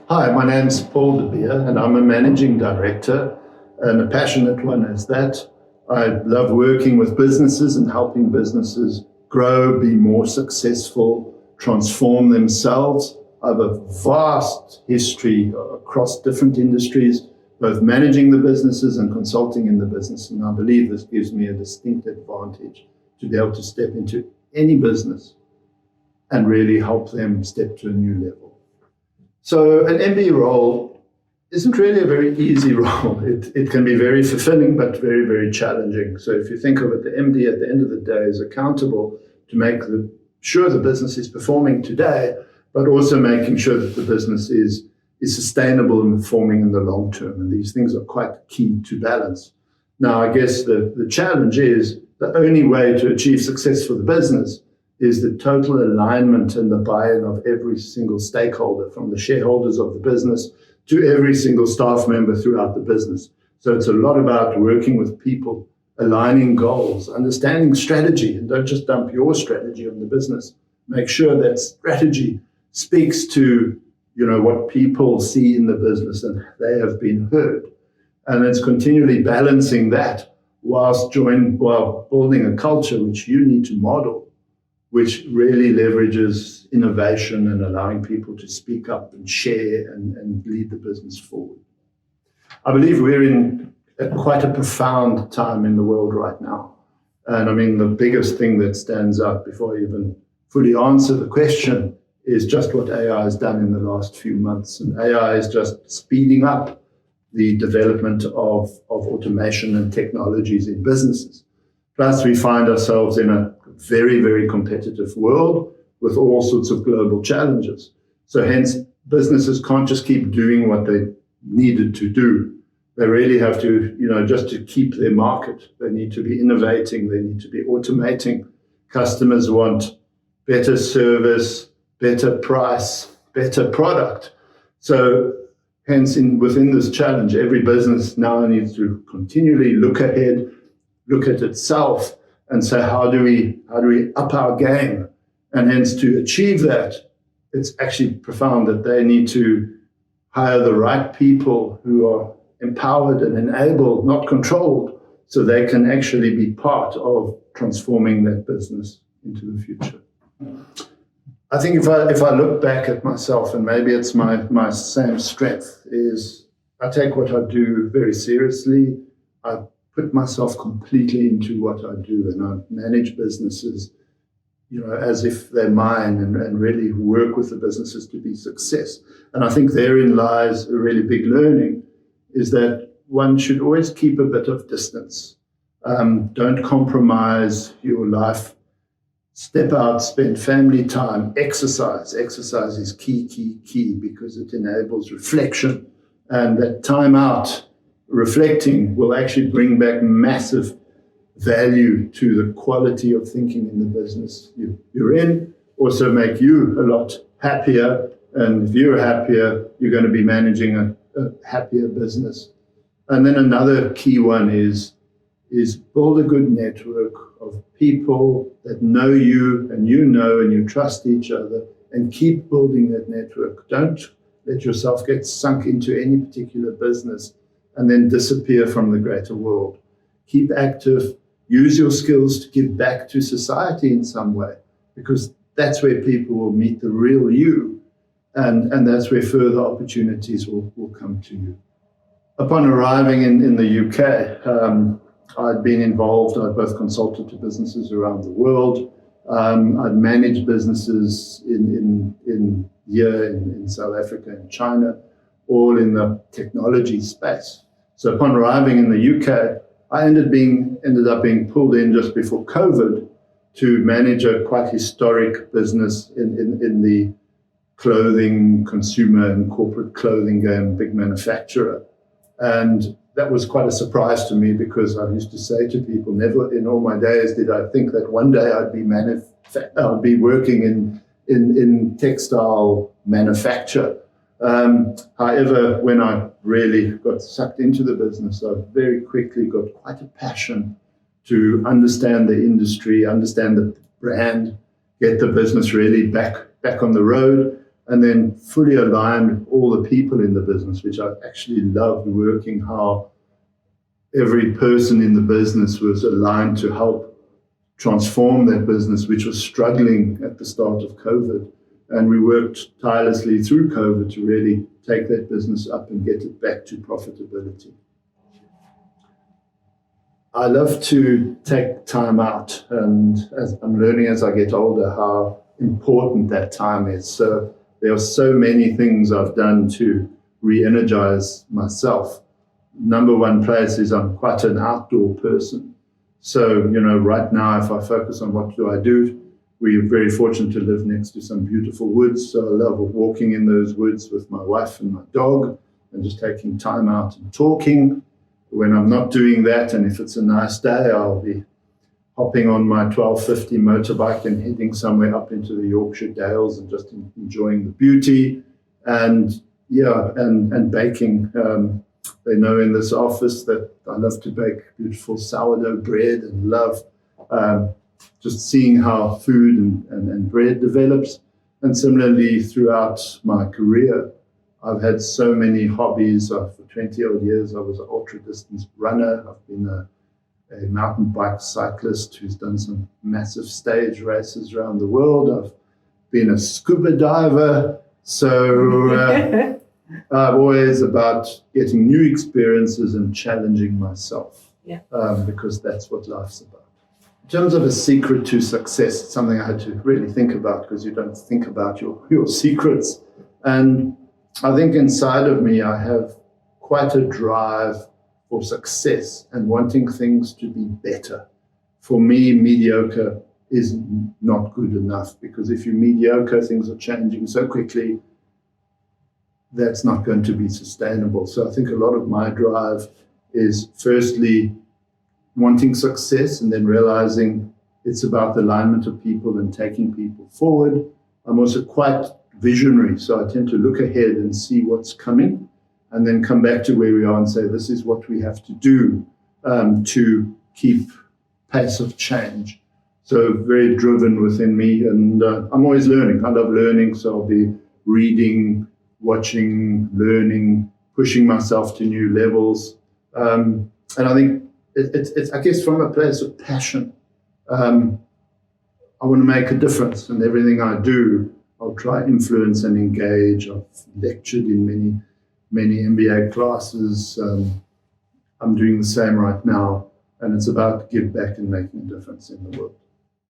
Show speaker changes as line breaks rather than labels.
Hi, my name's Paul De Beer, and I'm a managing director and a passionate one as that. I love working with businesses and helping businesses grow, be more successful, transform themselves. I have a vast history across different industries, both managing the businesses and consulting in the business. And I believe this gives me a distinct advantage to be able to step into any business and really help them step to a new level. So an MD role isn't really a very easy role. It can be very fulfilling, but very, very challenging. So if you think of it, the MD at the end of the day is accountable to make sure the business is performing today, but also making sure that the business is sustainable and performing in the long term. And these things are quite key to balance. Now, I guess the challenge is the only way to achieve success for the business is the total alignment and the buy-in of every single stakeholder, from the shareholders of the business to every single staff member throughout the business. So it's a lot about working with people, aligning goals, understanding strategy, and don't just dump your strategy on the business. Make sure that strategy speaks to what people see in the business and they have been heard. And it's continually balancing that while building a culture which you need to model, which really leverages innovation and allowing people to speak up and share and lead the business forward. I believe we're in quite a profound time in the world right now. And I mean, the biggest thing that stands out before I even fully answer the question is just what AI has done in the last few months. And AI is just speeding up the development of automation and technologies in businesses. Plus, we find ourselves in a very, very competitive world with all sorts of global challenges. So hence, businesses can't just keep doing what they needed to do. They really have to, just to keep their market. They need to be innovating. They need to be automating. Customers want better service, better price, better product. So hence, within this challenge, every business now needs to continually look ahead, look at itself, and say, how do we up our game? And hence, to achieve that, it's actually profound that they need to hire the right people who are empowered and enabled, not controlled, so they can actually be part of transforming that business into the future. I think if I look back at myself, and maybe it's my same strength, is I take what I do very seriously. I put myself completely into what I do, and I manage businesses, as if they're mine, and really work with the businesses to be success. And I think therein lies a really big learning, is that one should always keep a bit of distance. Don't compromise your life. Step out, spend family time, exercise. Exercise is key, because it enables reflection. And that time out, reflecting, will actually bring back massive value to the quality of thinking in the business you're in, also make you a lot happier. And if you're happier, you're going to be managing a happier business. And then another key one is build a good network of people that know you and you trust each other, and keep building that network. Don't let yourself get sunk into any particular business and then disappear from the greater world. Keep active, use your skills to give back to society in some way, because that's where people will meet the real you, and that's where further opportunities will come to you. Upon arriving in the UK, I'd been involved. I'd both consulted to businesses around the world. I'd managed businesses in South Africa and China, all in the technology space. So upon arriving in the UK, I ended up being pulled in just before COVID to manage a quite historic business in the clothing, consumer and corporate clothing game, big manufacturer. And that was quite a surprise to me, because I used to say to people, never in all my days did I think that one day I'd be working in textile manufacture. However, when I really got sucked into the business, I very quickly got quite a passion to understand the industry, understand the brand, get the business really back on the road. and then fully aligned with all the people in the business, which I actually loved working, how every person in the business was aligned to help transform that business, which was struggling at the start of COVID. And we worked tirelessly through COVID to really take that business up and get it back to profitability. I love to take time out, and as I'm learning as I get older how important that time is. So there are so many things I've done to re-energize myself. Number one place is I'm quite an outdoor person. So, right now, if I focus on what do I do, we're very fortunate to live next to some beautiful woods. So I love walking in those woods with my wife and my dog and just taking time out and talking. When I'm not doing that, and if it's a nice day, I'll be hopping on my 1250 motorbike and heading somewhere up into the Yorkshire Dales and just enjoying the beauty and baking. They know in this office that I love to bake beautiful sourdough bread and love just seeing how food and bread develops. And similarly, throughout my career, I've had so many hobbies. For 20 odd years, I was an ultra distance runner. I've been a mountain bike cyclist who's done some massive stage races around the world. I've been a scuba diver. So I'm always about getting new experiences and challenging myself, because that's what life's about. In terms of a secret to success, it's something I had to really think about, because you don't think about your secrets. And I think inside of me, I have quite a drive for success and wanting things to be better. For me, mediocre is not good enough, because if you're mediocre, things are changing so quickly, that's not going to be sustainable. So I think a lot of my drive is firstly wanting success and then realizing it's about the alignment of people and taking people forward. I'm also quite visionary, so I tend to look ahead and see what's coming and then come back to where we are and say, this is what we have to do to keep pace of change. So very driven within me, and I'm always learning. I love learning, so I'll be reading, watching, learning, pushing myself to new levels. And I think it's I guess, from a place of passion. I want to make a difference, and everything I do, I'll try influence and engage. I've lectured in many MBA classes. I'm doing the same right now, and it's about give back and making a difference in the world.